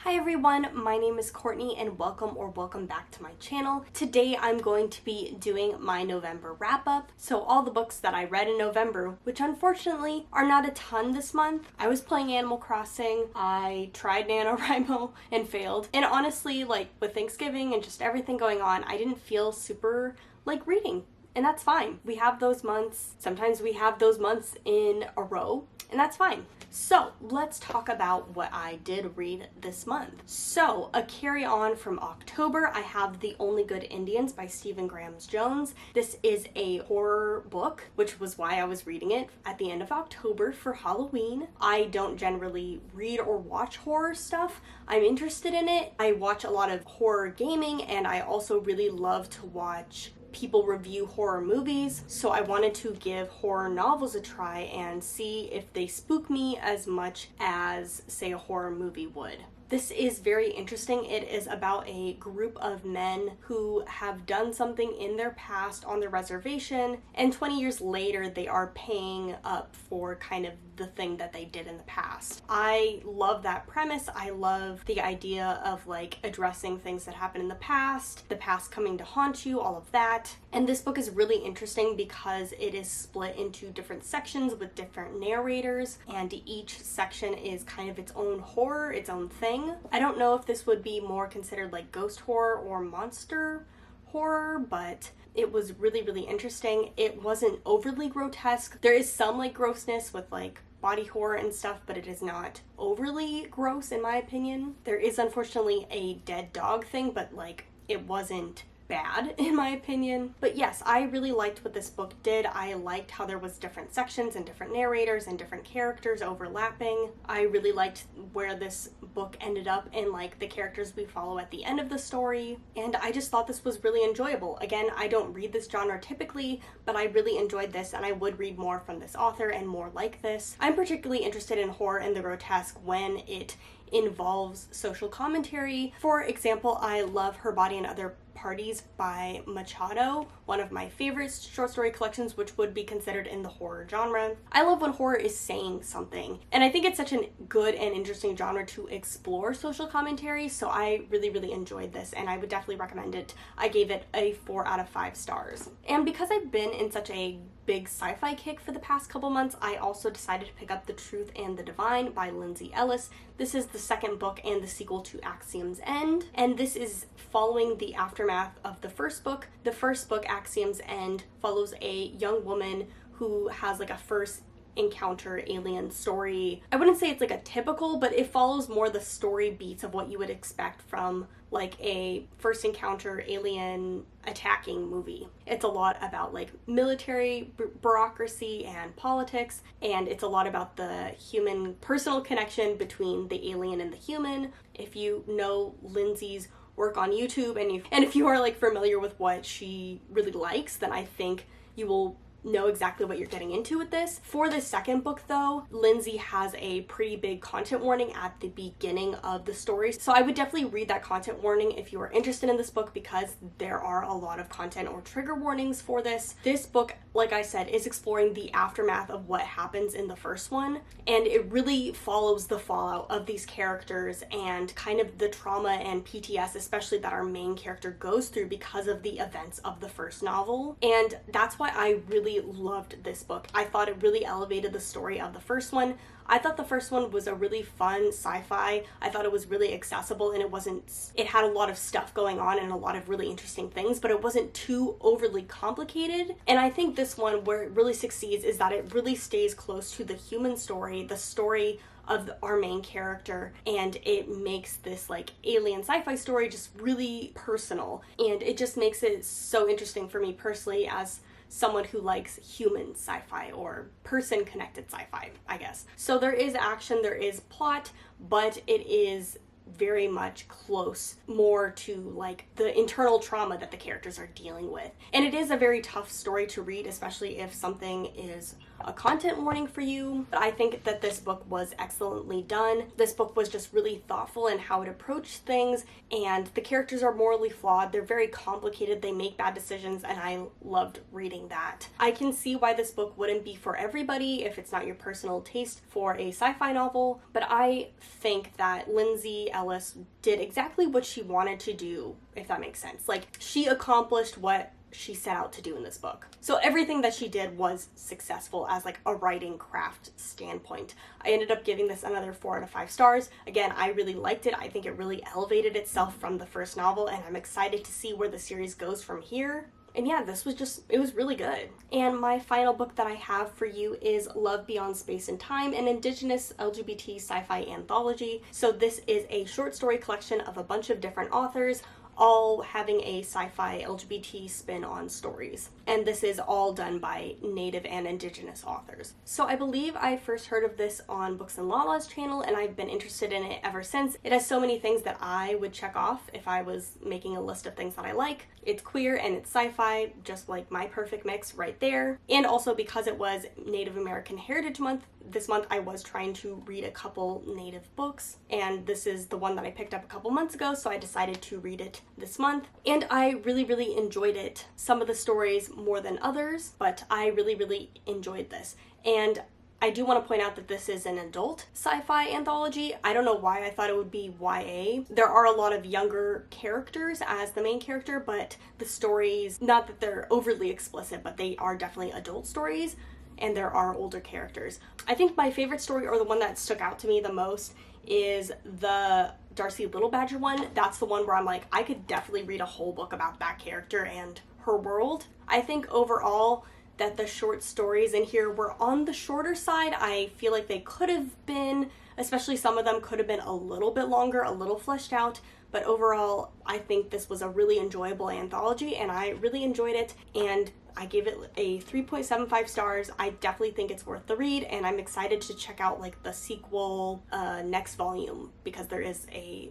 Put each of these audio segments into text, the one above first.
Hi everyone, my name is Courtney and welcome back to my channel. Today I'm going to be doing my November wrap-up. So all the books that I read in November, which unfortunately are not a ton this month. I was playing Animal Crossing, I tried NaNoWriMo and failed. And honestly, like with Thanksgiving and just everything going on, I didn't feel super like reading. And that's fine. We have those months. Sometimes we have those months in a row, and that's fine. So let's talk about what I did read this month. So a carry on from October, I have The Only Good Indians by Stephen Graham Jones. This is a horror book, which was why I was reading it at the end of October for Halloween. I don't generally read or watch horror stuff. I'm interested in it. I watch a lot of horror gaming, and I also really love to watch people review horror movies, so I wanted to give horror novels a try and see if they spook me as much as, say, a horror movie would. This is very interesting. It is about a group of men who have done something in their past on their reservation, and 20 years later they are paying up for kind of the thing that they did in the past. I love that premise. I love the idea of like addressing things that happened in the past coming to haunt you, all of that. And this book is really interesting because it is split into different sections with different narrators, and each section is kind of its own horror, its own thing. I don't know if this would be more considered like ghost horror or monster horror, but it was really interesting. It wasn't overly grotesque. There is some like grossness with like body horror and stuff, but it is not overly gross in my opinion. There is unfortunately a dead dog thing, but like it wasn't bad in my opinion. But yes, I really liked what this book did. I liked how there was different sections and different narrators and different characters overlapping. I really liked where this book ended up and like the characters we follow at the end of the story, and I just thought this was really enjoyable. Again, I don't read this genre typically, but I really enjoyed this and I would read more from this author and more like this. I'm particularly interested in horror and the grotesque when it involves social commentary. For example, I love Her Body and Other Parties by Machado, one of my favorite short story collections, which would be considered in the horror genre. I love when horror is saying something, and I think it's such a good and interesting genre to explore social commentary, so I really enjoyed this and I would definitely recommend it. I gave it a 4 out of 5 stars. And because I've been in such a big sci-fi kick for the past couple months, I also decided to pick up The Truth and the Divine by Lindsay Ellis. This is the second book and the sequel to Axiom's End, and this is following the aftermath of the first book. The first book, Axiom's End, follows a young woman who has like a first encounter alien story. I wouldn't say it's like a typical, but it follows more the story beats of what you would expect from like a first encounter alien attacking movie. It's a lot about like military bureaucracy and politics, and it's a lot about the human personal connection between the alien and the human. If you know Lindsay's work on YouTube and if you are like familiar with what she really likes, then I think you will know exactly what you're getting into with this. For the second book though, Lindsay has a pretty big content warning at the beginning of the story, so I would definitely read that content warning if you are interested in this book, because there are a lot of content or trigger warnings for this. This book, like I said, is exploring the aftermath of what happens in the first one, and it really follows the fallout of these characters and kind of the trauma and PTS especially that our main character goes through because of the events of the first novel. And that's why I really loved this book. I thought it really elevated the story of the first one. I thought the first one was a really fun sci-fi. I thought it was really accessible, and it had a lot of stuff going on and a lot of really interesting things, but it wasn't too overly complicated. And I think this one, where it really succeeds, is that it really stays close to the human story, the story of our main character, and it makes this like alien sci-fi story just really personal, and it just makes it so interesting for me personally as someone who likes human sci-fi or person-connected sci-fi, I guess. So there is action, there is plot, but it is very much close more to like the internal trauma that the characters are dealing with. And it is a very tough story to read, especially if something is a content warning for you, but I think that this book was excellently done. This book was just really thoughtful in how it approached things, and the characters are morally flawed. They're very complicated, they make bad decisions, and I loved reading that. I can see why this book wouldn't be for everybody if it's not your personal taste for a sci-fi novel, but I think that Lindsay Ellis did exactly what she wanted to do, if that makes sense. Like, she accomplished what she set out to do in this book. So everything that she did was successful as like a writing craft standpoint. I ended up giving this another 4 out of 5 stars. Again, I really liked it. I think it really elevated itself from the first novel, and I'm excited to see where the series goes from here. And yeah, this was just, it was really good. And my final book that I have for you is Love Beyond Space and Time, an Indigenous LGBT sci-fi anthology. So this is a short story collection of a bunch of different authors, all having a sci-fi LGBT spin on stories. And this is all done by Native and Indigenous authors. So I believe I first heard of this on Books and Lala's channel, and I've been interested in it ever since. It has so many things that I would check off if I was making a list of things that I like. It's queer and it's sci-fi, just like my perfect mix right there. And also because it was Native American Heritage Month, this month I was trying to read a couple Native books, and this is the one that I picked up a couple months ago, so I decided to read it this month. And I really enjoyed it. Some of the stories more than others, but I really enjoyed this. And I do want to point out that this is an adult sci-fi anthology. I don't know why I thought it would be YA. There are a lot of younger characters as the main character, but the stories, not that they're overly explicit, but they are definitely adult stories, and there are older characters. I think my favorite story, or the one that stuck out to me the most, is the Darcy Little Badger one. That's the one where I'm like, I could definitely read a whole book about that character and her world. I think overall that the short stories in here were on the shorter side. I feel like they could have been, especially some of them could have been a little bit longer, a little fleshed out, but overall I think this was a really enjoyable anthology and I really enjoyed it, and I gave it a 3.75 stars. I definitely think it's worth the read, and I'm excited to check out like the sequel next volume, because there is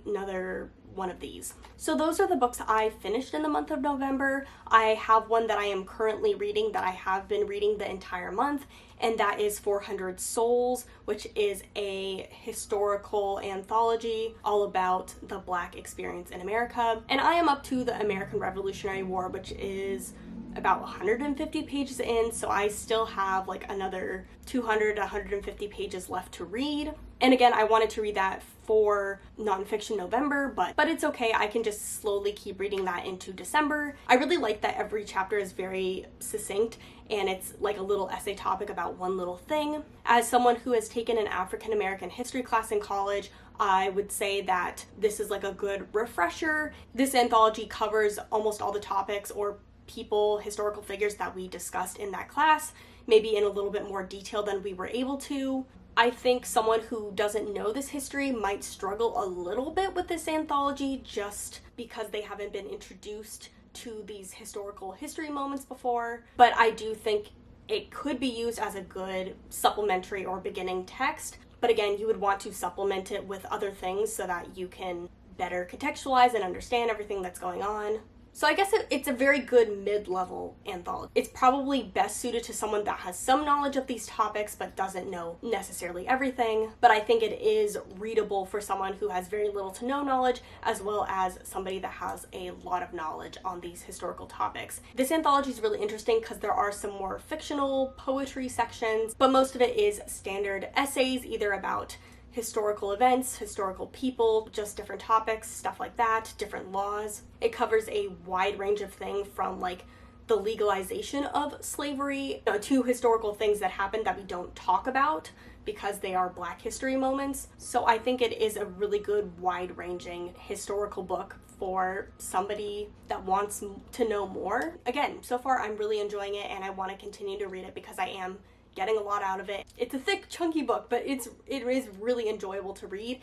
another one of these. So those are the books I finished in the month of November. I have one that I am currently reading that I have been reading the entire month, and that is 400 Souls, which is a historical anthology all about the Black experience in America. And I am up to the American Revolutionary War, which is about 150 pages in, so I still have like another 200 to 150 pages left to read. And again, I wanted to read that for nonfiction November, but it's okay. I can just slowly keep reading that into December. I really like that every chapter is very succinct and it's like a little essay topic about one little thing. As someone who has taken an African American history class in college, I would say that this is like a good refresher. This anthology covers almost all the topics or people, historical figures that we discussed in that class, maybe in a little bit more detail than we were able to. I think someone who doesn't know this history might struggle a little bit with this anthology just because they haven't been introduced to these historical history moments before, but I do think it could be used as a good supplementary or beginning text. But again, you would want to supplement it with other things so that you can better contextualize and understand everything that's going on. So I guess it's a very good mid-level anthology. It's probably best suited to someone that has some knowledge of these topics but doesn't know necessarily everything. But I think it is readable for someone who has very little to no knowledge, as well as somebody that has a lot of knowledge on these historical topics. This anthology is really interesting because there are some more fictional poetry sections, but most of it is standard essays, either about historical events, historical people, just different topics, stuff like that, different laws. It covers a wide range of things from like the legalization of slavery to historical things that happened that we don't talk about because they are Black history moments. So I think it is a really good wide-ranging historical book for somebody that wants to know more. Again, so far I'm really enjoying it and I want to continue to read it because I am getting a lot out of it. It's a thick, chunky book, but it is really enjoyable to read.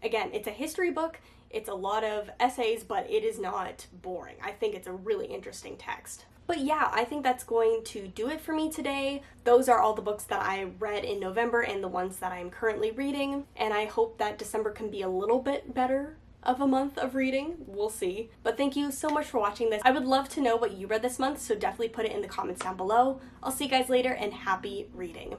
Again, it's a history book. It's a lot of essays, but it is not boring. I think it's a really interesting text. But yeah, I think that's going to do it for me today. Those are all the books that I read in November and the ones that I'm currently reading. And I hope that December can be a little bit better of a month of reading. We'll see. But thank you so much for watching this. I would love to know what you read this month, so definitely put it in the comments down below. I'll see you guys later, and happy reading.